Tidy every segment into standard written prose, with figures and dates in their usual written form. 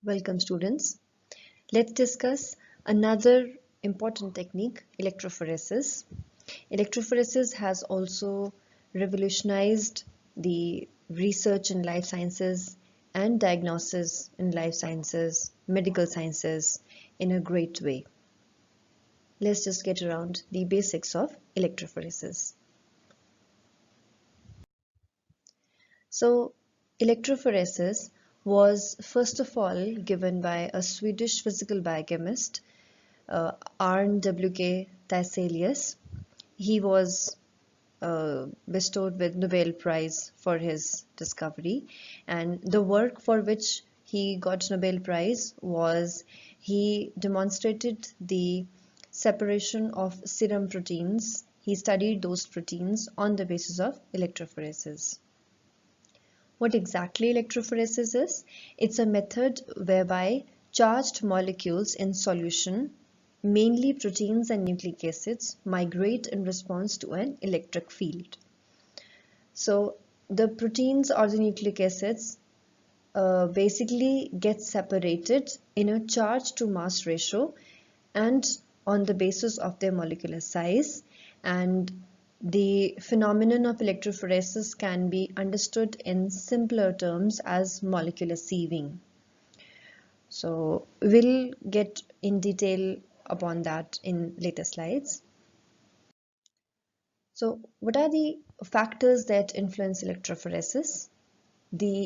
Welcome students. Let's discuss another important technique, electrophoresis. Electrophoresis has also revolutionized the research in life sciences and diagnosis in life sciences, medical sciences in a great way. Let's just get around the basics of electrophoresis. So, electrophoresis was first of all given by a Swedish physical biochemist Arne W.K. Tiselius. He was bestowed with Nobel Prize for his discovery, and the work for which he got Nobel Prize was he demonstrated the separation of serum proteins. He studied those proteins on the basis of electrophoresis. What exactly electrophoresis is? It's a method whereby charged molecules in solution, mainly proteins and nucleic acids, migrate in response to an electric field. So the proteins or the nucleic acids basically get separated in a charge to mass ratio and on the basis of their molecular size, and the phenomenon of electrophoresis can be understood in simpler terms as molecular sieving. So we'll get in detail upon that in later slides. So what are the factors that influence electrophoresis?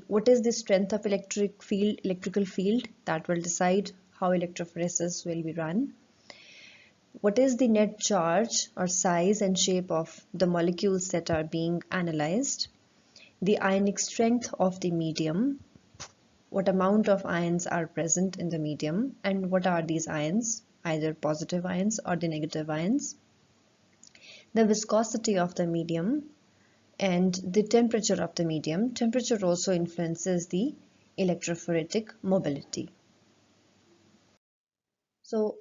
What is the strength of electrical field that will decide how electrophoresis will be run. What is the net charge or size and shape of the molecules that are being analyzed. The ionic strength of the medium, what amount of ions are present in the medium and what are these ions, either positive ions or the negative ions. The viscosity of the medium and the temperature of the medium. Temperature also influences the electrophoretic mobility. So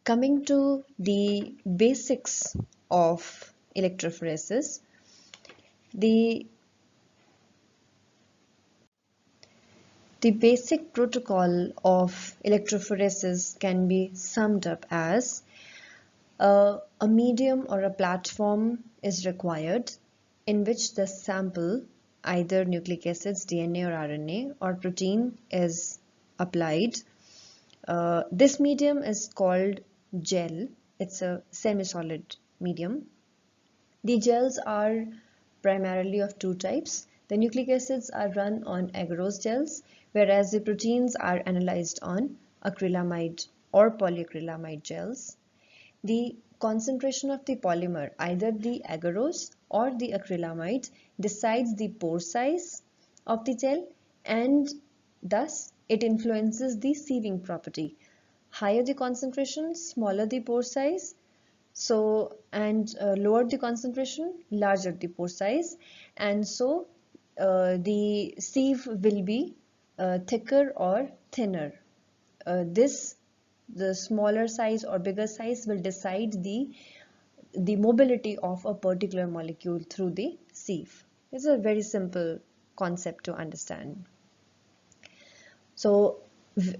coming to the basics of electrophoresis, the basic protocol of electrophoresis can be summed up as a medium or a platform is required in which the sample, either nucleic acids, DNA or RNA or protein, is applied. This medium is called gel. It's a semi-solid medium. The gels are primarily of two types. The nucleic acids are run on agarose gels, whereas the proteins are analyzed on acrylamide or polyacrylamide gels. The concentration of the polymer, either the agarose or the acrylamide, decides the pore size of the gel, and thus it influences the sieving property. Higher the concentration, smaller the pore size, so and lower the concentration, larger the pore size, and so the sieve will be thicker or thinner. This the smaller size or bigger size will decide the mobility of a particular molecule through the sieve. It's a very simple concept to understand. So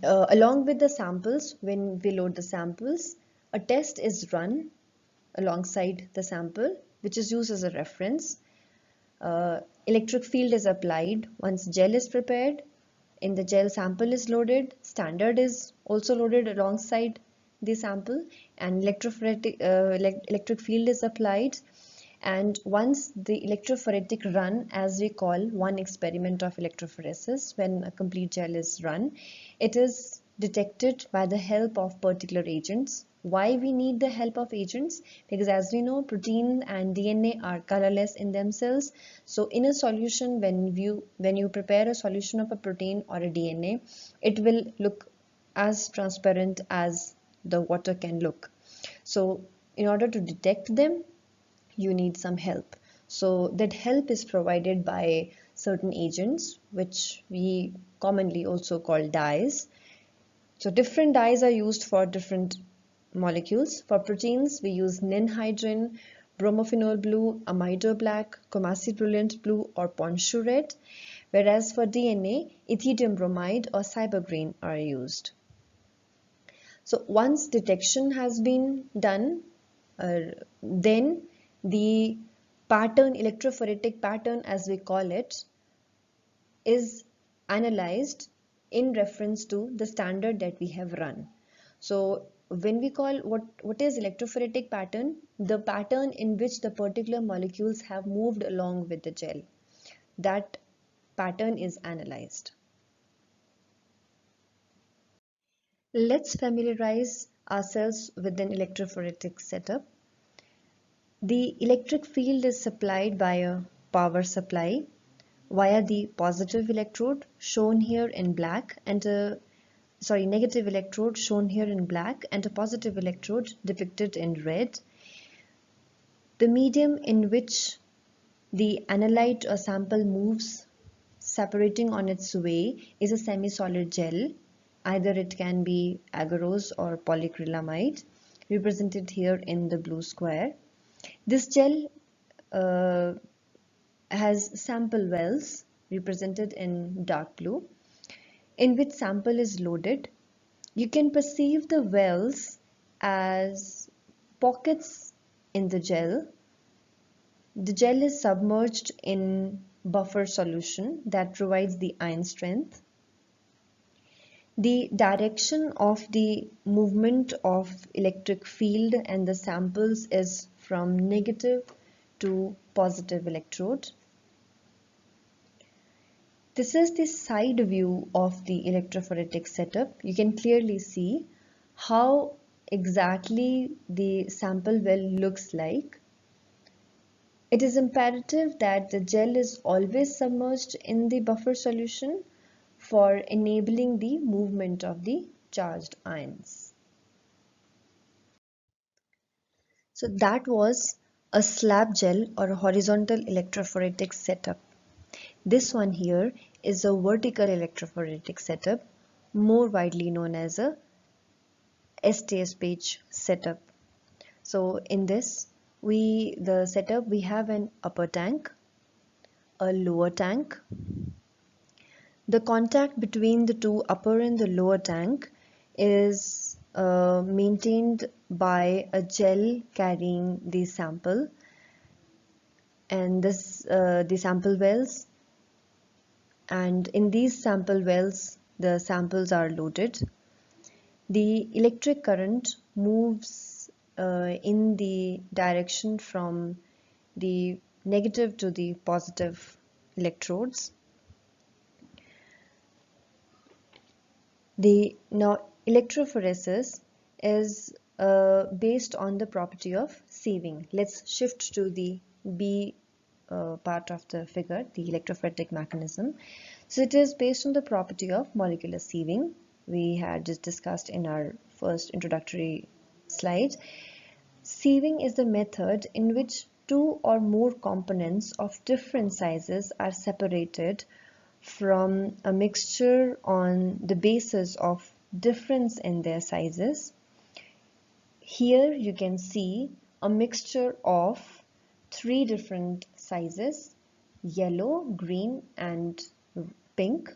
along with the samples, when we load the samples, a test is run alongside the sample, which is used as a reference. Electric field is applied once gel is prepared. In the gel, sample is loaded, standard is also loaded alongside the sample, and electric field is applied. And once the electrophoretic run, as we call one experiment of electrophoresis, when a complete gel is run, it is detected by the help of particular agents. Why we need the help of agents? Because as we know, protein and DNA are colorless in themselves. So in a solution, when you prepare a solution of a protein or a DNA, it will look as transparent as the water can look. So in order to detect them, you need some help. So that help is provided by certain agents, which we commonly also call dyes. So different dyes are used for different molecules. For proteins, we use ninhydrin, bromophenol blue, amido black, Comasi brilliant blue, or Ponshu red. whereas for DNA, ethidium bromide or cybergreen are used. So once detection has been done, then the pattern, electrophoretic pattern as we call it, is analyzed in reference to the standard that we have run. So when we call what is electrophoretic pattern, the pattern in which the particular molecules have moved along with the gel, that pattern is analyzed. Let's familiarize ourselves with an electrophoretic setup. The electric field is supplied by a power supply via the positive electrode shown here in black and a negative electrode shown here in black and a positive electrode depicted in red. The medium in which the analyte or sample moves separating on its way is a semi-solid gel. Either it can be agarose or polyacrylamide, represented here in the blue square. This gel has sample wells, represented in dark blue, in which sample is loaded. You can perceive the wells as pockets in the gel. The gel is submerged in buffer solution that provides the ion strength. The direction of the movement of electric field and the samples is from negative to positive electrode. This is the side view of the electrophoretic setup. You can clearly see how exactly the sample well looks like. It is imperative that the gel is always submerged in the buffer solution for enabling the movement of the charged ions. So that was a slab gel or a horizontal electrophoretic setup. This one here is a vertical electrophoretic setup, more widely known as a STS page setup. So in this, we have an upper tank, a lower tank. The contact between the two upper and the lower tank is maintained by a gel carrying the sample, and the sample wells, and in these sample wells the samples are loaded. The electric current moves in the direction from the negative to the positive electrodes. Now electrophoresis is based on the property of sieving. Let's shift to the B part of the figure, the electrophoretic mechanism. So it is based on the property of molecular sieving. We had just discussed in our first introductory slide. Sieving is the method in which two or more components of different sizes are separated from a mixture on the basis of difference in their sizes. Here you can see a mixture of three different sizes: yellow, green and pink.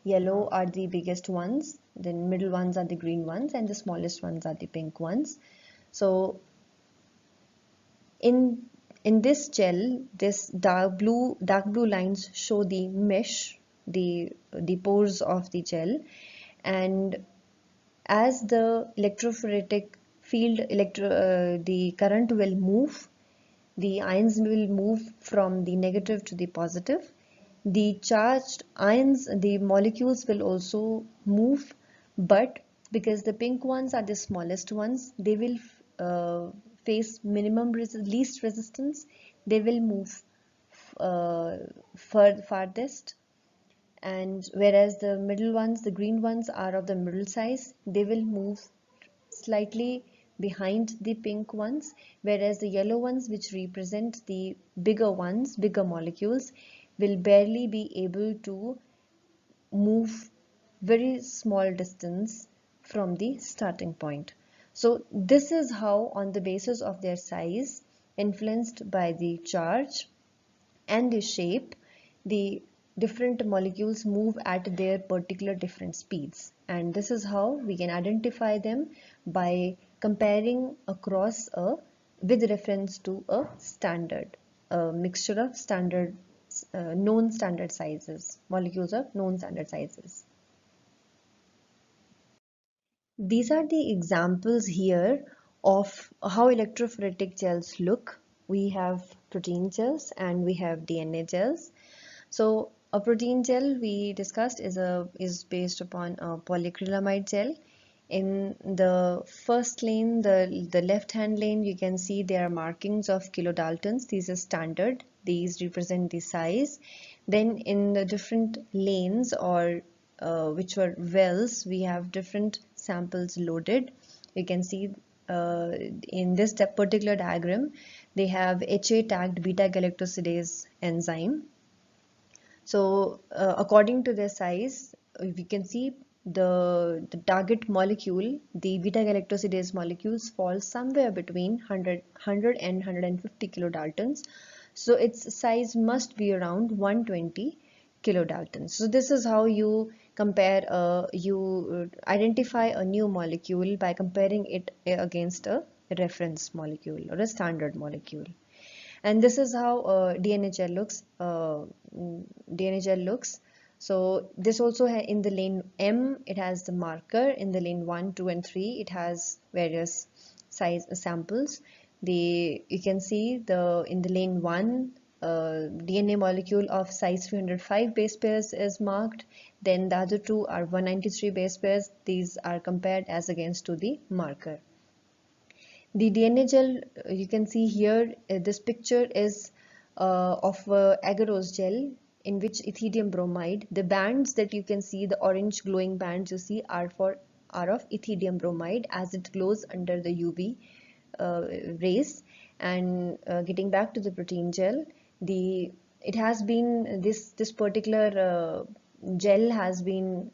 Yellow are the biggest ones, then middle ones are the green ones, and the smallest ones are the pink ones. So in this gel, this dark blue lines show the mesh, the pores of the gel, and as the electrophoretic field, the current will move, the ions will move from the negative to the positive. The charged ions, the molecules will also move, but because the pink ones are the smallest ones, they will face least resistance. They will move farthest, and whereas the middle ones, the green ones, are of the middle size, they will move slightly behind the pink ones, whereas the yellow ones, which represent the bigger ones, bigger molecules, will barely be able to move very small distance from the starting point. So this is how, on the basis of their size, influenced by the charge and the shape, the different molecules move at their particular different speeds, and this is how we can identify them by comparing across a with reference to a standard, a mixture of standard known standard sizes, molecules of known standard sizes. These are the examples here of how electrophoretic gels look. We have protein gels and we have DNA gels. So a protein gel we discussed is based upon a polyacrylamide gel. In the first lane, the left hand lane, you can see there are markings of kilodaltons. These are standard. These represent the size. Then in the different lanes or which were wells, we have different samples loaded. You can see in this particular diagram, they have HA tagged beta galactosidase enzyme. So according to their size, we can see the target molecule, the beta galactosidase molecules fall somewhere between 100 and 150 kilodaltons. So its size must be around 120 kilodaltons. So this is how you compare, you identify a new molecule by comparing it against a reference molecule or a standard molecule. And this is how DNA gel looks. DNA gel looks. So this also in the lane M, it has the marker. In the lane 1, 2, and 3, it has various size samples. You can see in the lane 1, DNA molecule of size 305 base pairs is marked. Then the other two are 193 base pairs. These are compared as against to the marker. The DNA gel, you can see here, this picture is of agarose gel in which ethidium bromide. The bands that you can see, the orange glowing bands you see are of ethidium bromide as it glows under the UV rays. And getting back to the protein gel, it has been this particular gel has been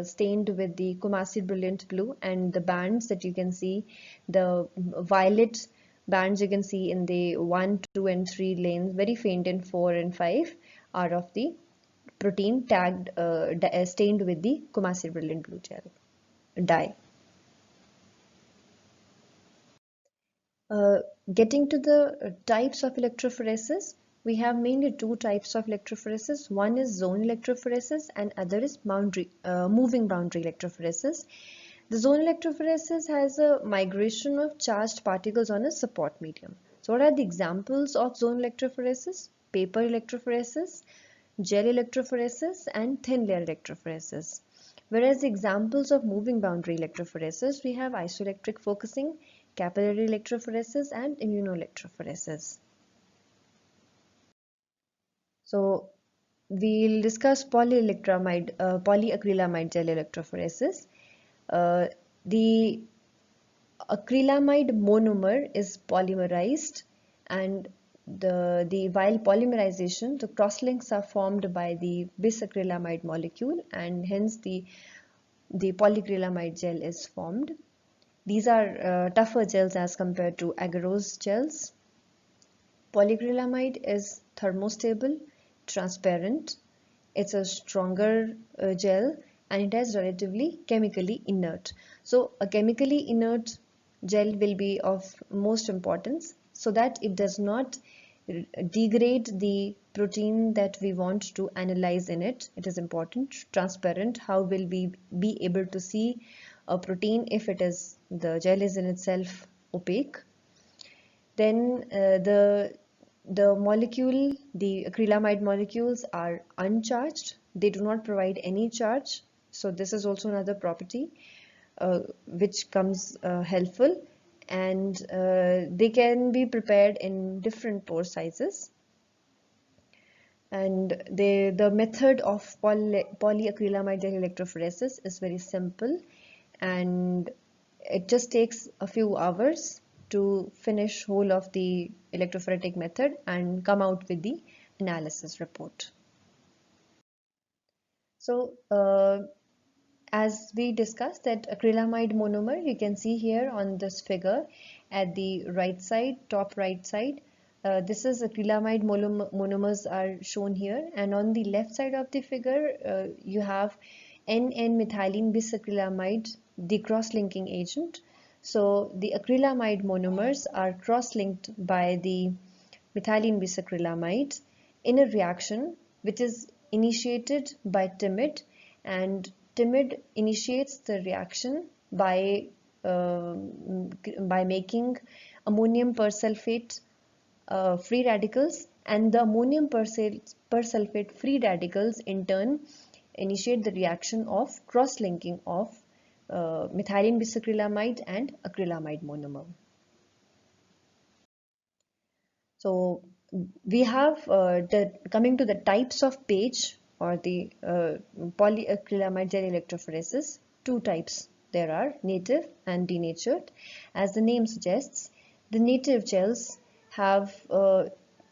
stained with the Comacid Brilliant Blue, and the bands that you can see, the violet bands you can see in the 1, 2, and 3 lanes, very faint in 4 and 5, are of the protein tagged, stained with the Comacid Brilliant Blue gel dye. Uh, Getting to the types of electrophoresis, we have mainly two types of electrophoresis. One is zone electrophoresis and other is moving boundary electrophoresis. The zone electrophoresis has a migration of charged particles on a support medium. So what are the examples of zone electrophoresis? Paper electrophoresis, gel electrophoresis, and thin layer electrophoresis. Whereas the examples of moving boundary electrophoresis, we have isoelectric focusing, capillary electrophoresis, and immunoelectrophoresis. So we'll discuss polyacrylamide gel electrophoresis. The acrylamide monomer is polymerized, and while polymerization, the crosslinks are formed by the bisacrylamide molecule, and hence the polyacrylamide gel is formed. These are tougher gels as compared to agarose gels. Polyacrylamide is thermostable, transparent. It's a stronger gel, and it is relatively chemically inert. So a chemically inert gel will be of most importance so that it does not degrade the protein that we want to analyze in it. It is important. Transparent, how will we be able to see a protein if the gel is in itself opaque? Then the acrylamide molecules are uncharged. They do not provide any charge. So this is also another property which comes helpful, and they can be prepared in different pore sizes. And the method of polyacrylamide gel electrophoresis is very simple, and it just takes a few hours to finish whole of the electrophoretic method and come out with the analysis report. So as we discussed, that acrylamide monomer, you can see here on this figure at the right side, top right side, this is acrylamide monomers are shown here, and on the left side of the figure you have N,N-methylene bisacrylamide, the cross-linking agent. So the acrylamide monomers are cross-linked by the methylene bisacrylamide in a reaction which is initiated by timid, and timid initiates the reaction uh, by making ammonium persulfate free radicals, and the ammonium persulfate free radicals in turn initiate the reaction of cross-linking of methylene bisacrylamide and acrylamide monomer. So we have coming to the types of page or the polyacrylamide gel electrophoresis. Two types there are: native and denatured. As the name suggests, the native gels have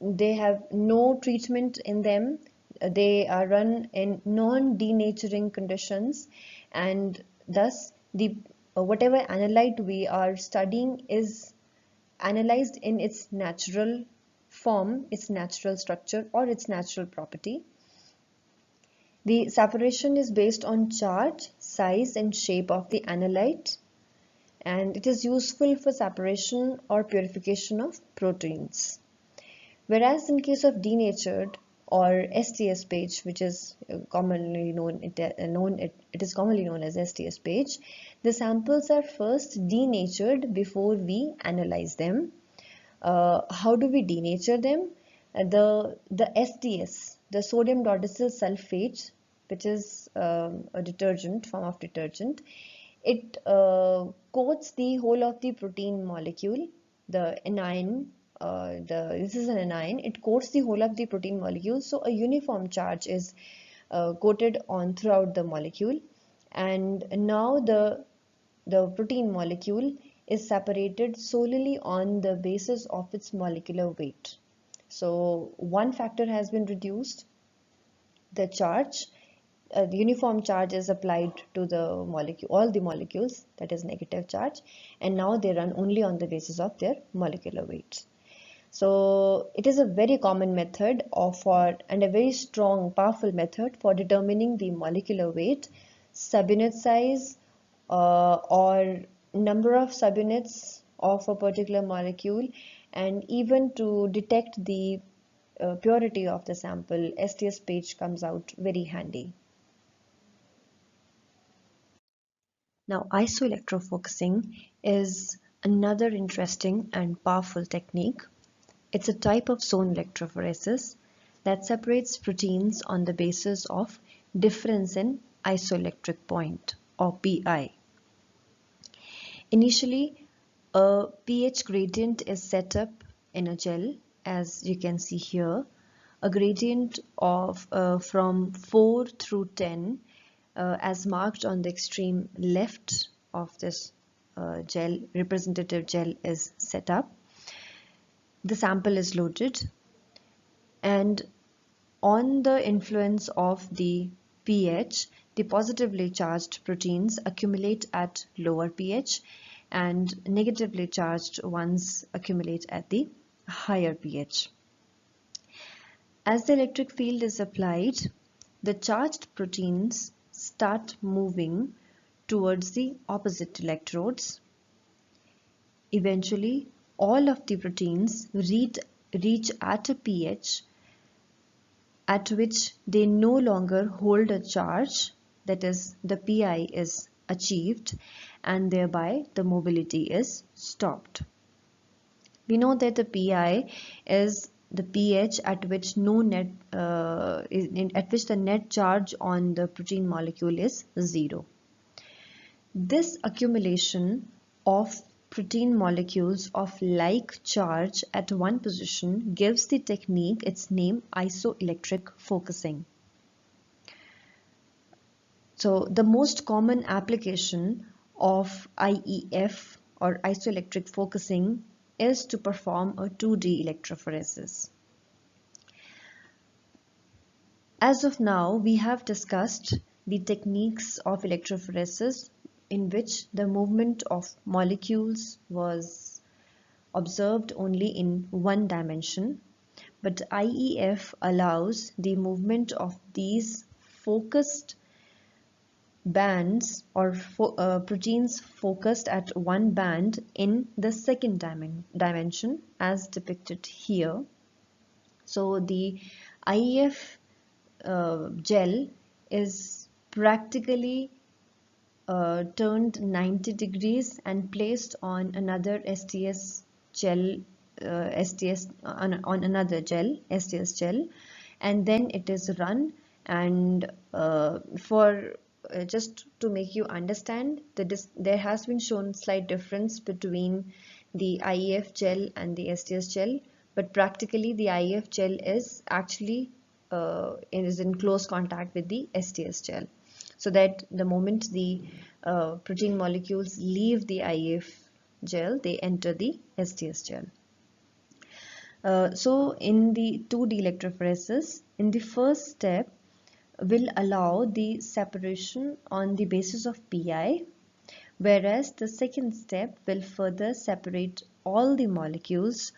they have no treatment in them. They are run in non-denaturing conditions, and thus the whatever analyte we are studying is analyzed in its natural form, its natural structure, or its natural property. The separation is based on charge, size, and shape of the analyte, and it is useful for separation or purification of proteins. Whereas in case of denatured or STS page, which is commonly it is commonly known as STS page, the samples are first denatured before we analyze them. How do we denature them? The SDS, the sodium dodecyl sulfate, which is a detergent, form of detergent, it coats the whole of the protein molecule. The anion, this is an anion, it coats the whole of the protein molecule, so a uniform charge is coated on throughout the molecule, and now the protein molecule is separated solely on the basis of its molecular weight. So one factor has been reduced, the charge. The uniform charge is applied to the molecule, all the molecules, that is negative charge, and now they run only on the basis of their molecular weights. So it is a very common method and a very strong, powerful method for determining the molecular weight, subunit size, or number of subunits of a particular molecule, and even to detect the purity of the sample. STS page comes out very handy. Now, isoelectrofocusing is another interesting and powerful technique. It's a type of zone electrophoresis that separates proteins on the basis of difference in isoelectric point, or PI. Initially, a pH gradient is set up in a gel, as you can see here, a gradient of from 4 through 10 as marked on the extreme left of this gel, representative gel is set up. The sample is loaded, and on the influence of the pH, the positively charged proteins accumulate at lower pH and negatively charged ones accumulate at the higher pH. As the electric field is applied, the charged proteins start moving towards the opposite electrodes. Eventually, all of the proteins reach at a pH at which they no longer hold a charge, that is, the PI is achieved, and thereby the mobility is stopped. We know that the PI is the pH at which at which the net charge on the protein molecule is 0. This accumulation of protein molecules of like charge at one position gives the technique its name, isoelectric focusing. So the most common application of IEF, or isoelectric focusing, is to perform a 2D electrophoresis. As of now, we have discussed the techniques of electrophoresis in which the movement of molecules was observed only in one dimension, but IEF allows the movement of these focused bands or proteins focused at one band in the second dimension as depicted here. So the IEF gel is practically turned 90 degrees and placed on another STS gel, on another gel, STS gel, and then it is run. And for just to make you understand, there has been shown slight difference between the IEF gel and the STS gel, but practically the IEF gel is actually is in close contact with the STS gel, so that the moment the protein molecules leave the IEF gel, they enter the STS gel. So in the 2D electrophoresis, in the first step, will allow the separation on the basis of pi, whereas the second step will further separate all the molecules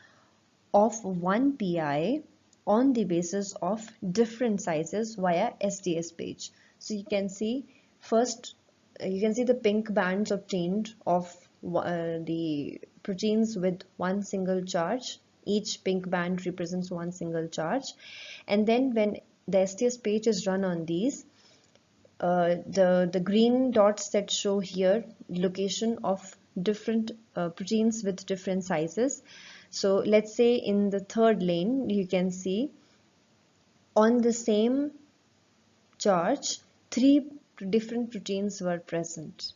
of one pi on the basis of different sizes via STS page. So you can see first, you can see the pink bands obtained of the proteins with one single charge. Each pink band represents one single charge, and then when the STS page is run on these, the green dots that show here location of different proteins with different sizes. So let's say in the third lane you can see on the same charge 3 different proteins were present,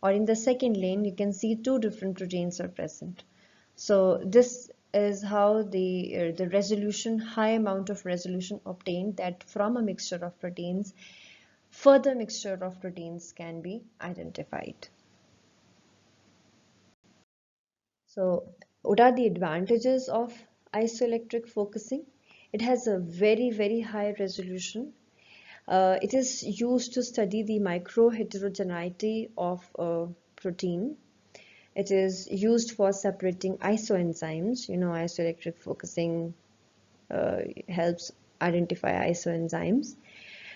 or in the second lane you can see 2 different proteins are present. So this is how the resolution, high amount of resolution obtained, that from a mixture of proteins further mixture of proteins can be identified. So what are the advantages of isoelectric focusing? It has a very high resolution. It is used to study the microheterogeneity of a protein. It is used for separating isoenzymes. You know, isoelectric focusing helps identify isoenzymes.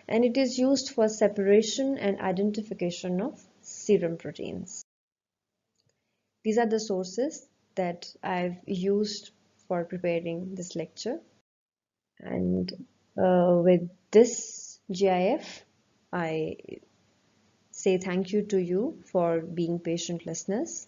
And it is used for separation and identification of serum proteins. These are the sources that I've used for preparing this lecture. And with this GIF, I say thank you to you for being patient listeners.